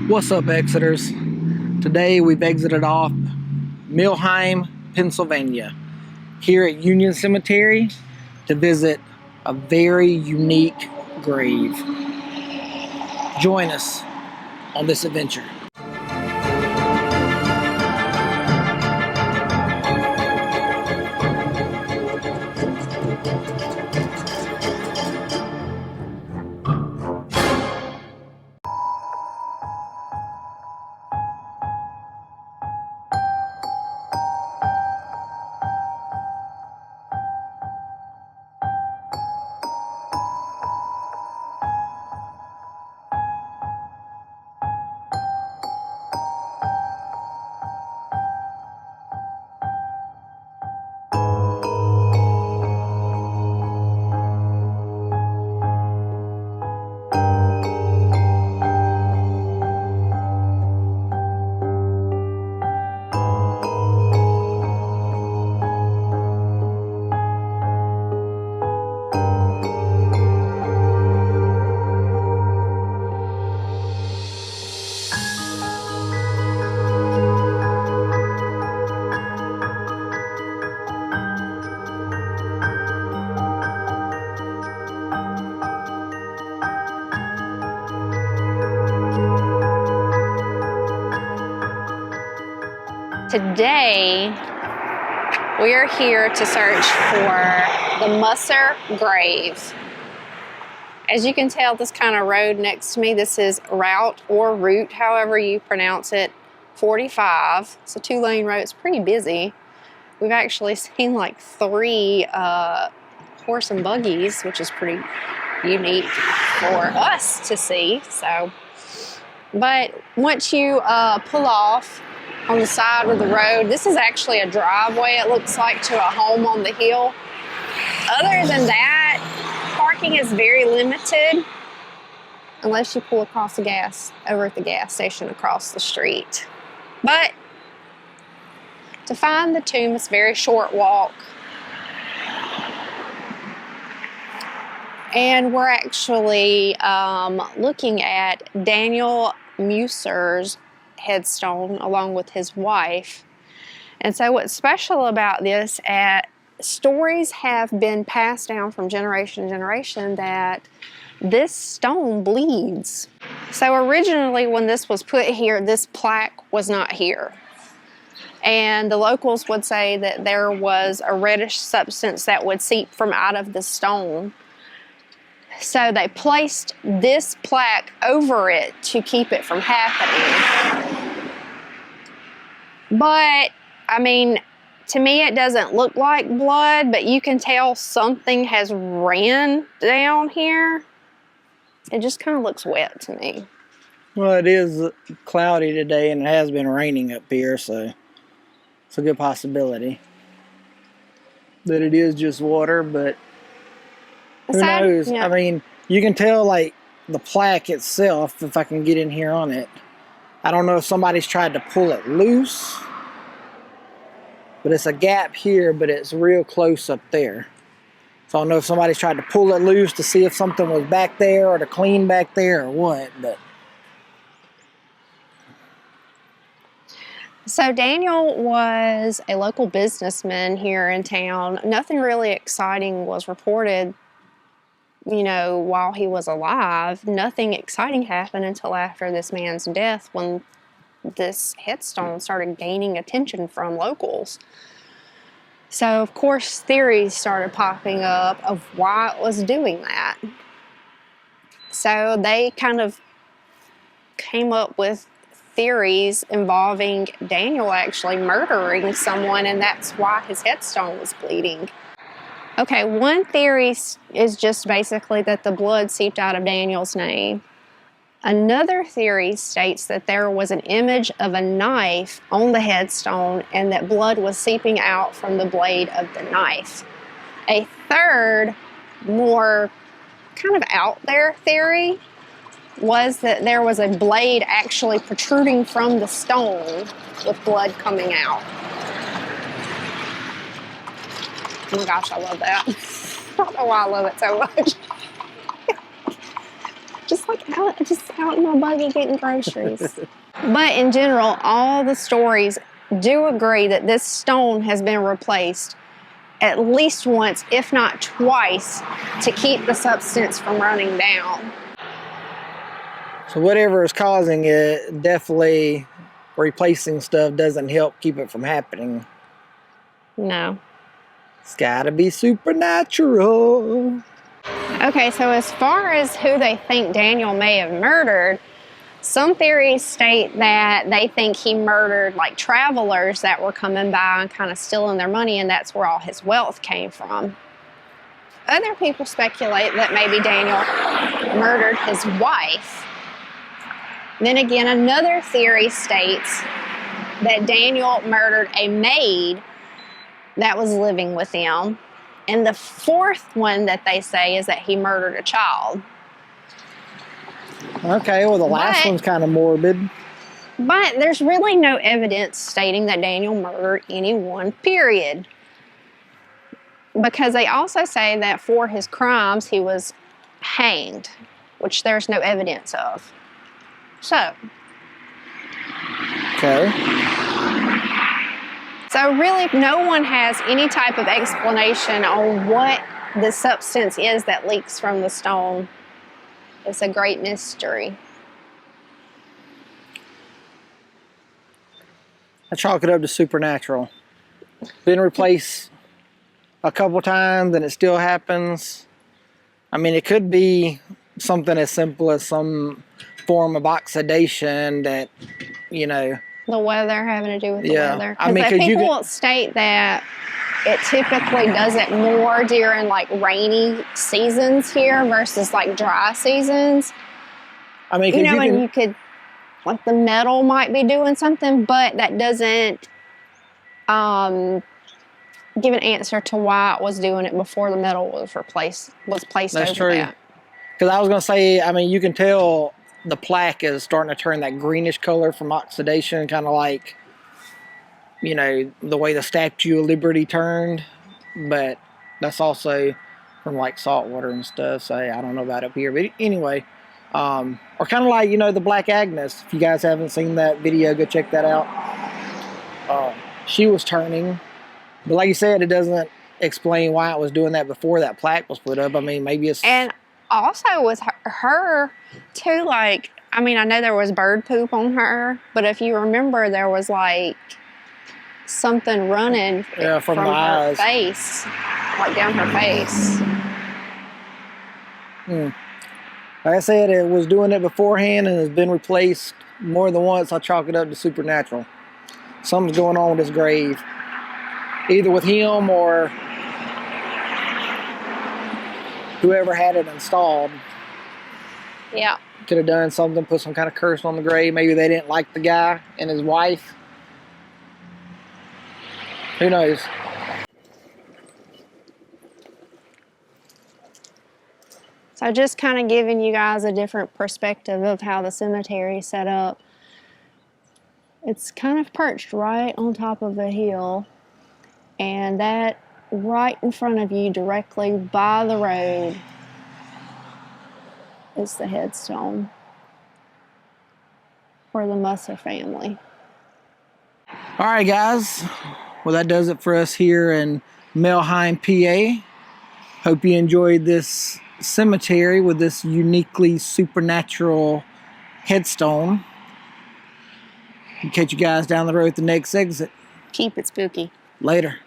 What's up, Exiters? Today we've exited off Milheim, Pennsylvania, here at Union Cemetery to visit a very unique grave. Join us on this adventure. Today, we are here to search for the Musser grave. As you can tell, this kind of road next to me, this is route, however you pronounce it, 45. It's a 2-lane road. It's pretty busy. We've actually seen like 3 horse and buggies, which is pretty unique for us to see. But once you pull off on the side of the road, this is actually a driveway, it looks like, to a home on the hill. Other than that, parking is very limited unless you pull across the gas over at the gas station across the street. But to find the tomb, it's a very short walk. And we're actually looking at Daniel Musser's headstone along with his wife. And so what's special about this, stories have been passed down from generation to generation that this stone bleeds. So originally when this was put here, this plaque was not here. And the locals would say that there was a reddish substance that would seep from out of the stone. So they placed this plaque over it to keep it from happening. But, I mean, to me it doesn't look like blood, but you can tell something has ran down here. It just kind of looks wet to me. Well, it is cloudy today and it has been raining up here, so it's a good possibility that it is just water, but who knows? Yeah. I mean, you can tell, like, the plaque itself, if I can get in here on it. I don't know if somebody's tried to pull it loose, but it's a gap here, but it's real close up there. So I don't know if somebody's tried to pull it loose to see if something was back there or to clean back there or what, but. So Daniel was a local businessman here in town. Nothing really exciting was reported, you know, while he was alive. Nothing exciting happened until after this man's death, when this headstone started gaining attention from locals. So, of course, theories started popping up of why it was doing that. So they kind of came up with theories involving Daniel actually murdering someone, and that's why his headstone was bleeding. Okay, one theory is just basically that the blood seeped out of Daniel's name. Another theory states that there was an image of a knife on the headstone and that blood was seeping out from the blade of the knife. A third, more kind of out there theory was that there was a blade actually protruding from the stone with blood coming out. Oh my gosh, I love that. I don't know why I love it so much. Just was like just out in my buggy getting groceries. But in general, all the stories do agree that this stone has been replaced at least once, if not twice, to keep the substance from running down. So whatever is causing it, definitely replacing stuff doesn't help keep it from happening. No. It's gotta be supernatural. Okay, so as far as who they think Daniel may have murdered, some theories state that they think he murdered like travelers that were coming by and kind of stealing their money, and that's where all his wealth came from. Other people speculate that maybe Daniel murdered his wife. Then again, another theory states that Daniel murdered a maid that was living with him. And the fourth one that they say is that he murdered a child. Okay, well, the last one's kind of morbid. But there's really no evidence stating that Daniel murdered anyone, period. Because they also say that for his crimes, he was hanged, which there's no evidence of. So. Okay. So really, no one has any type of explanation on what the substance is that leaks from the stone. It's a great mystery. I chalk it up to supernatural. Been replaced a couple times and it still happens. I mean, it could be something as simple as some form of oxidation that, you know. The weather, having to do with the weather. I mean, because people state that it typically does it more during like rainy seasons here versus like dry seasons. I mean, you know, and you could, like the metal might be doing something, but that doesn't give an answer to why it was doing it before the metal was placed That's over true. that. Because I was going to say, I mean, you can tell the plaque is starting to turn that greenish color from oxidation, kind of like, you know, the way the Statue of Liberty turned. But that's also from like salt water and stuff. So I don't know about up here. But anyway, or kind of like, you know, the Black Agnes. If you guys haven't seen that video, go check that out. She was turning. But like you said, it doesn't explain why it was doing that before that plaque was put up. I mean, maybe it's... And also with her too, like, I mean, I know there was bird poop on her, but if you remember, there was like something running from her eyes. face, like down her face. Like I said, it was doing it beforehand and has been replaced more than once. I chalk it up to supernatural. Something's going on with this grave. Either with him or whoever had it installed. Yeah. Could have done something, put some kind of curse on the grave. Maybe they didn't like the guy and his wife. Who knows? So just kind of giving you guys a different perspective of how the cemetery is set up. It's kind of perched right on top of a hill. And that right in front of you, directly by the road, is the headstone for the Musser family. All right, guys. Well, that does it for us here in Melheim, PA. Hope you enjoyed this cemetery with this uniquely supernatural headstone. I'll catch you guys down the road at the next exit. Keep it spooky. Later.